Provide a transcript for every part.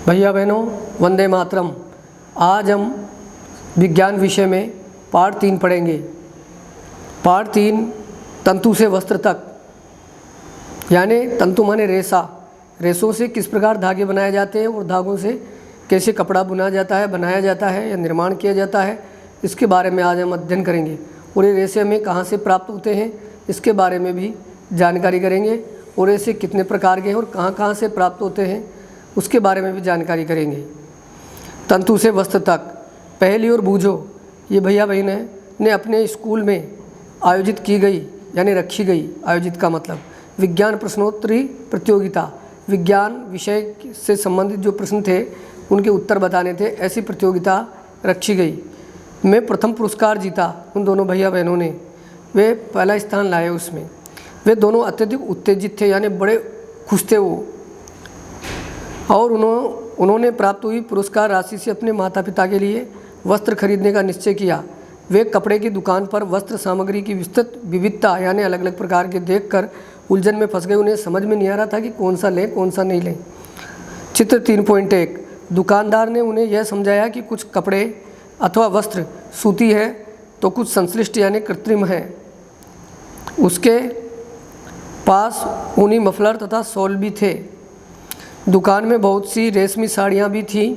भैया बहनों, वंदे मातरम। आज हम विज्ञान विषय में पाठ 3 पढ़ेंगे। पाठ 3 तंतु से वस्त्र तक, यानी तंतु माने रेशा। रेशों से किस प्रकार धागे बनाए जाते हैं और धागों से कैसे कपड़ा बुना जाता है, बनाया जाता है या निर्माण किया जाता है, इसके बारे में आज हम अध्ययन करेंगे। और ये रेशे हमें कहाँ से प्राप्त होते हैं, इसके बारे में भी जानकारी करेंगे। और रेशे कितने प्रकार के हैं और कहाँ कहाँ से प्राप्त होते हैं, उसके बारे में भी जानकारी करेंगे। तंतु से वस्त्र तक, पहली और बूझो, ये भैया बहन ने अपने स्कूल में आयोजित की गई, यानी रखी गई, आयोजित का मतलब विज्ञान प्रश्नोत्तरी प्रतियोगिता। विज्ञान विषय से संबंधित जो प्रश्न थे उनके उत्तर बताने थे, ऐसी प्रतियोगिता रखी गई। मैं प्रथम पुरस्कार जीता, उन दोनों भैया बहनों ने, वे पहला स्थान लाए उसमें। वे दोनों अत्यधिक उत्तेजित थे, यानी बड़े खुश थे वो। और उन्होंने प्राप्त हुई पुरस्कार राशि से अपने माता पिता के लिए वस्त्र खरीदने का निश्चय किया। वे कपड़े की दुकान पर वस्त्र सामग्री की विस्तृत विविधता, यानी अलग अलग प्रकार के देखकर उलझन में फंस गए। उन्हें समझ में नहीं आ रहा था कि कौन सा लें कौन सा नहीं लें। चित्र 3.1, दुकानदार ने उन्हें यह समझाया कि कुछ कपड़े अथवा वस्त्र सूती है तो कुछ संश्लिष्ट यानी कृत्रिम है। उसके पास ऊनी मफलर तथा शॉल भी थे। दुकान में बहुत सी रेशमी साड़ियाँ भी थीं।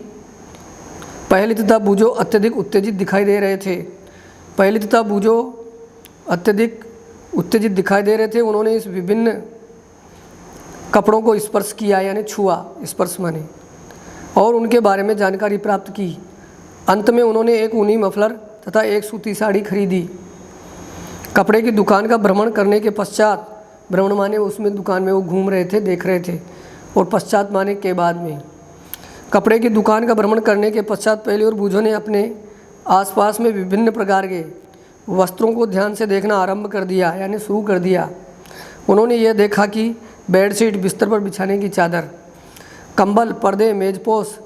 पहली तथा बूझो अत्यधिक उत्तेजित दिखाई दे रहे थे। उन्होंने इस विभिन्न कपड़ों को स्पर्श किया, यानी छुआ, स्पर्श माने, और उनके बारे में जानकारी प्राप्त की। अंत में उन्होंने एक ऊनी मफलर तथा एक सूती साड़ी खरीदी। कपड़े की दुकान का भ्रमण करने के पश्चात, भ्रमण माने उसमें दुकान में वो घूम रहे थे, देख रहे थे, और पश्चात माने के बाद में। कपड़े की दुकान का भ्रमण करने के पश्चात पहले और बूझो ने अपने आसपास में विभिन्न प्रकार के वस्त्रों को ध्यान से देखना आरंभ कर दिया, यानी शुरू कर दिया। उन्होंने यह देखा कि बेडशीट, बिस्तर पर बिछाने की चादर, कंबल, पर्दे, मेजपोश,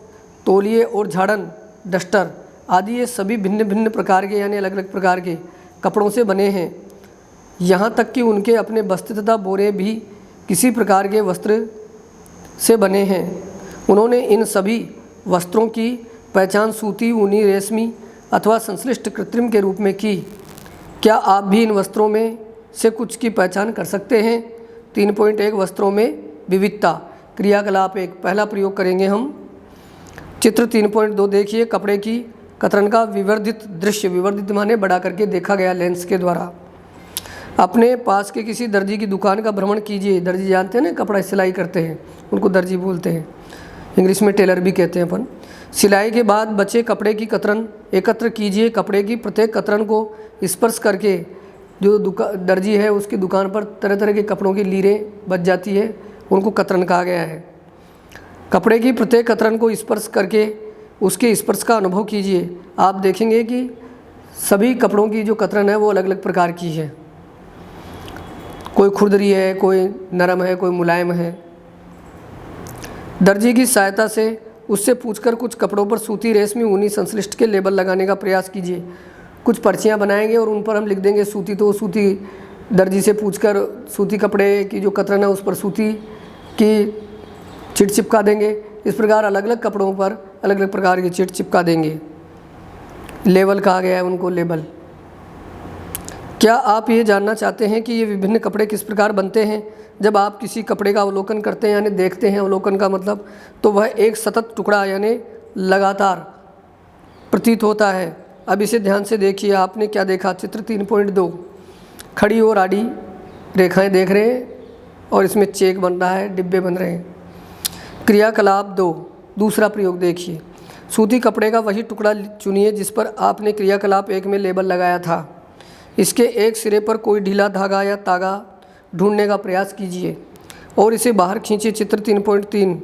तौलिए और झाड़न, डस्टर आदि, ये सभी भिन्न भिन्न प्रकार के, यानी अलग अलग प्रकार के कपड़ों से बने हैं। यहाँ तक कि उनके अपने बस्ते तथा बोरे भी किसी प्रकार के वस्त्र से बने हैं। उन्होंने इन सभी वस्त्रों की पहचान सूती, ऊनी, रेशमी अथवा संश्लिष्ट कृत्रिम के रूप में की। क्या आप भी इन वस्त्रों में से कुछ की पहचान कर सकते हैं? 3.1 वस्त्रों में विविधता। क्रियाकलाप 1, पहला प्रयोग करेंगे हम। चित्र 3.2 देखिए। कपड़े की कतरन का विवर्धित दृश्य, विवर्धित माने बड़ा करके देखा गया लेंस के द्वारा। अपने पास के किसी दर्जी की दुकान का भ्रमण कीजिए। दर्जी जानते हैं ना, कपड़ा सिलाई करते हैं, उनको दर्जी बोलते हैं, इंग्लिश में टेलर भी कहते हैं अपन। सिलाई के बाद बचे कपड़े की कतरन एकत्र कीजिए। कपड़े की प्रत्येक कतरन को स्पर्श करके जो दर्जी है उसकी दुकान पर तरह तरह के कपड़ों की लीरें बच जाती है, उनको कतरन कहा गया है। कपड़े की प्रत्येक कतरन को स्पर्श करके उसके स्पर्श का अनुभव कीजिए। आप देखेंगे कि सभी कपड़ों की जो कतरन है वो अलग अलग प्रकार की है। कोई खुरदरी है, कोई नरम है, कोई मुलायम है। दर्जी की सहायता से उससे पूछकर कुछ कपड़ों पर सूती, रेशमी, ऊनी, संश्लिष्ट के लेबल लगाने का प्रयास कीजिए। कुछ पर्चियाँ बनाएंगे और उन पर हम लिख देंगे सूती, तो सूती दर्जी से पूछकर सूती कपड़े की जो कतरन है उस पर सूती की चिट चिपका देंगे। इस प्रकार अलग अलग कपड़ों पर अलग अलग प्रकार की चिट चिपका देंगे। लेबल कहा गया है उनको, लेबल। क्या आप ये जानना चाहते हैं कि ये विभिन्न कपड़े किस प्रकार बनते हैं? जब आप किसी कपड़े का अवलोकन करते हैं, यानी देखते हैं, अवलोकन का मतलब, तो वह एक सतत टुकड़ा यानी लगातार प्रतीत होता है। अब इसे ध्यान से देखिए। आपने क्या देखा? चित्र 3.2, खड़ी और आड़ी रेखाएं देख रहे हैं और इसमें चेक बन रहा है, डिब्बे बन रहे हैं। क्रियाकलाप 2, दूसरा प्रयोग देखिए। सूती कपड़े का वही टुकड़ा चुनिए जिस पर आपने क्रियाकलाप 1 में लेबल लगाया था। इसके एक सिरे पर कोई ढीला धागा या तागा ढूंढने का प्रयास कीजिए और इसे बाहर खींचिए। चित्र 3.3,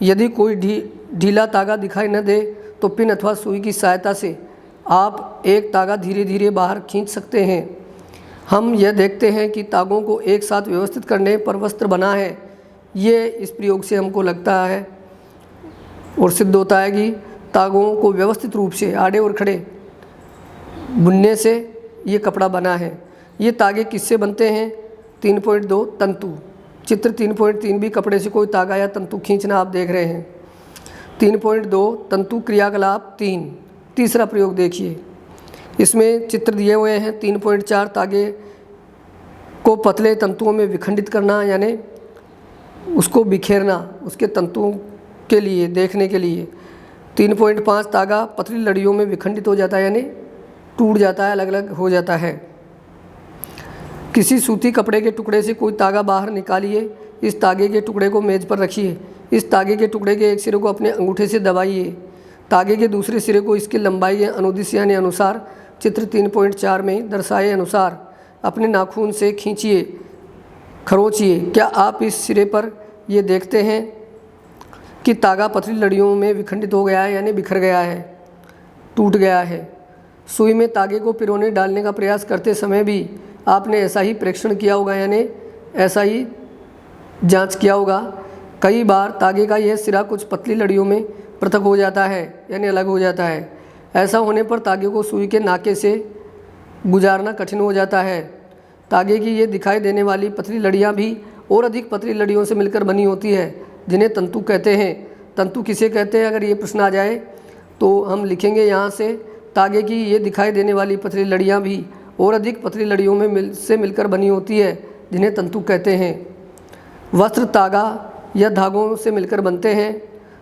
यदि कोई ढीला तागा दिखाई न दे तो पिन अथवा सुई की सहायता से आप एक तागा धीरे धीरे बाहर खींच सकते हैं। हम यह देखते हैं कि तागों को एक साथ व्यवस्थित करने पर वस्त्र बना है। ये इस प्रयोग से हमको लगता है और सिद्ध होता है कि तागों को व्यवस्थित रूप से आड़े और खड़े बुनने से ये कपड़ा बना है। ये तागे किससे बनते हैं? 3.2 तंतु। चित्र 3.3 भी कपड़े से कोई तागा या तंतु खींचना आप देख रहे हैं। 3.2 तंतु क्रियाकलाप 3। तीसरा प्रयोग देखिए, इसमें चित्र दिए हुए हैं। 3.4 तागे को पतले तंतुओं में विखंडित करना, यानी उसको बिखेरना, उसके तंतुओं के लिए देखने के लिए। 3.5 तागा पतली लड़ियों में विखंडित हो जाता है, यानी टूट जाता है, अलग अलग हो जाता है। किसी सूती कपड़े के टुकड़े से कोई तागा बाहर निकालिए, इस तागे के टुकड़े को मेज पर रखिए, इस तागे के टुकड़े के एक सिरे को अपने अंगूठे से दबाइए, तागे के दूसरे सिरे को इसकी लंबाई या अनुदिश यानी अनुसार चित्र 3.4 में दर्शाए अनुसार अपने नाखून से खींचिए, खरोंचिए। क्या आप इस सिरे पर ये देखते हैं कि तागा पतली लड़ियों में विखंडित हो गया है, यानी बिखर गया है, टूट गया है। सुई में तागे को पिरोने डालने का प्रयास करते समय भी आपने ऐसा ही परीक्षण किया होगा, यानी ऐसा ही जांच किया होगा। कई बार तागे का यह सिरा कुछ पतली लड़ियों में पृथक हो जाता है, यानी अलग हो जाता है। ऐसा होने पर तागे को सुई के नाके से गुजारना कठिन हो जाता है। तागे की ये दिखाई देने वाली पतली लड़ियाँ भी और अधिक पतली लड़ियों से मिलकर बनी होती है, जिन्हें तंतु कहते हैं। तंतु किसे कहते हैं, अगर ये प्रश्न आ जाए तो हम लिखेंगे यहाँ से, तागे की ये दिखाई देने वाली पतली लड़ियाँ भी और अधिक पतली लड़ियों में मिलकर बनी होती है, जिन्हें तंतु कहते हैं। वस्त्र तागा या धागों से मिलकर बनते हैं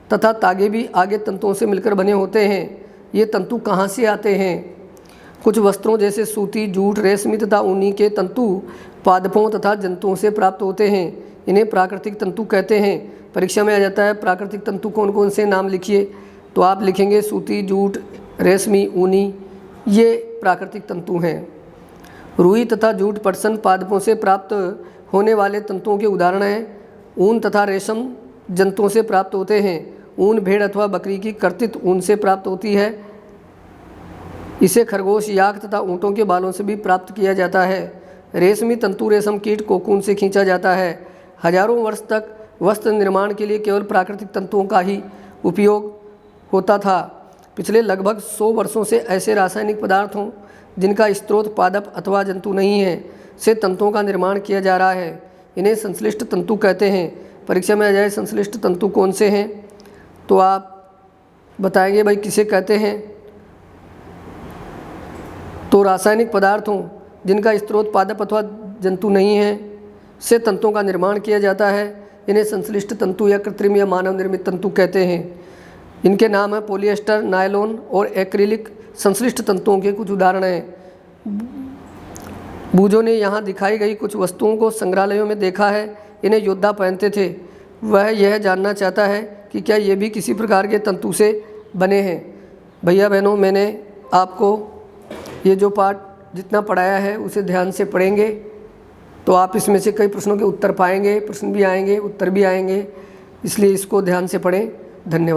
तथा तागे भी आगे तंतुओं से मिलकर बने होते हैं। ये तंतु कहाँ से आते हैं? कुछ वस्त्रों जैसे सूती, जूट, रेशमी तथा ऊनी के तंतु पादपों तथा जंतुओं से प्राप्त होते हैं। इन्हें प्राकृतिक तंतु कहते हैं। परीक्षा में आ जाता है प्राकृतिक तंतु कौन कौन से, नाम लिखिए। तो आप लिखेंगे सूती, जूट, रेशमी, ऊनी, ये प्राकृतिक तंतु हैं। रुई तथा जूट पटसन पादपों से प्राप्त होने वाले तंतुओं के उदाहरण हैं। ऊन तथा रेशम जंतुओं से प्राप्त होते हैं। ऊन भेड़ अथवा बकरी की कर्तित ऊन से प्राप्त होती है। इसे खरगोश, याक तथा ऊँटों के बालों से भी प्राप्त किया जाता है। रेशमी तंतु रेशम कीट कोकून से खींचा जाता है। हजारों वर्ष तक वस्त्र निर्माण के लिए केवल प्राकृतिक तंतुओं का ही उपयोग होता था। पिछले लगभग 100 वर्षों से ऐसे रासायनिक पदार्थों जिनका स्रोत पादप अथवा जंतु नहीं है से तंतुओं का निर्माण किया जा रहा है। इन्हें संश्लिष्ट तंतु कहते हैं। परीक्षा में आ जाए संश्लिष्ट तंतु कौन से हैं, तो आप बताएंगे भाई किसे कहते हैं। तो रासायनिक पदार्थों जिनका स्रोत पादप अथवा जंतु नहीं है से तंतुओं का निर्माण किया जाता है, इन्हें संश्लिष्ट तंतु या कृत्रिम या मानव निर्मित तंतु कहते हैं। इनके नाम हैं पॉलिएस्टर, नायलॉन और एक्रिलिक। संश्लिष्ट तंतुओं के कुछ उदाहरण हैं। बूजों ने यहाँ दिखाई गई कुछ वस्तुओं को संग्रहालयों में देखा है। इन्हें योद्धा पहनते थे। वह यह जानना चाहता है कि क्या ये भी किसी प्रकार के तंतु से बने हैं। भैया बहनों, मैंने आपको ये जो पाठ जितना पढ़ाया है उसे ध्यान से पढ़ेंगे तो आप इसमें से कई प्रश्नों के उत्तर पाएंगे। प्रश्न भी आएंगे, उत्तर भी आएंगे, इसलिए इसको ध्यान से पढ़ें। धन्यवाद।